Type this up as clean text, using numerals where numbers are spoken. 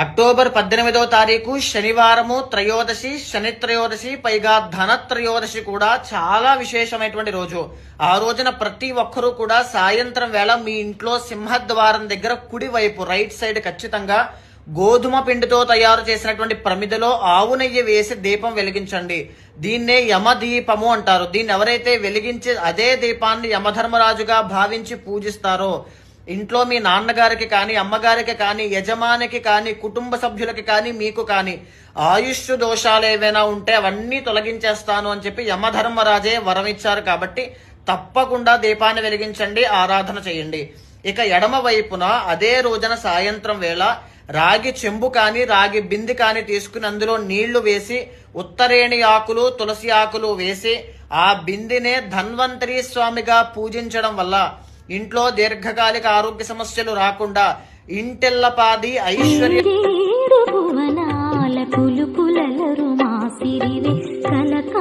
October 18వ తారీఖు శనివారము త్రయోదశి, శని త్రయోదశి, పైగా ధన త్రయోదశి కూడా చాలా విశేషమైనటువంటి రోజు. ఆ రోజున ప్రతి ఒక్కరూ కూడా సాయంత్రం వేళ మీ ఇంట్లో సింహద్వారం దగ్గర కుడి వైపు రైట్ సైడ్ ఖచ్చితంగా గోధుమ పిండితో తయారు చేసినటువంటి ప్రమిదలో ఆవు నెయ్యి వేసి దీపం వెలిగించండి. దీన్నే యమదీపము అంటారు. దీన్ని ఎవరైతే వెలిగించి అదే దీపాన్ని యమధర్మరాజుగా భావించి పూజిస్తారో, ఇంట్లో మీ నాన్నగారికి కానీ, అమ్మగారికి కానీ, యజమానికి కానీ, కుటుంబ సభ్యులకి కానీ, మీకు కానీ ఆయుష్ దోషాలు ఏవైనా ఉంటే అవన్నీ తొలగించేస్తాను అని చెప్పి యమధర్మరాజే వరం ఇచ్చారు. కాబట్టి తప్పకుండా దీపాన్ని వెలిగించండి, ఆరాధన చేయండి. ఇక ఎడమ వైపున అదే రోజున సాయంత్రం వేళ రాగి చెంబు కానీ, రాగి బింది కానీ తీసుకుని అందులో నీళ్లు వేసి ఉత్తరేణి ఆకులు, తులసి ఆకులు వేసి ఆ బిందినే ధన్వంతరి స్వామిగా పూజించడం వల్ల ఇంట్లో దీర్ఘకాలిక ఆరోగ్య సమస్యలు రాకుండా ఇంటిల్లపాది ఐశ్వర్యం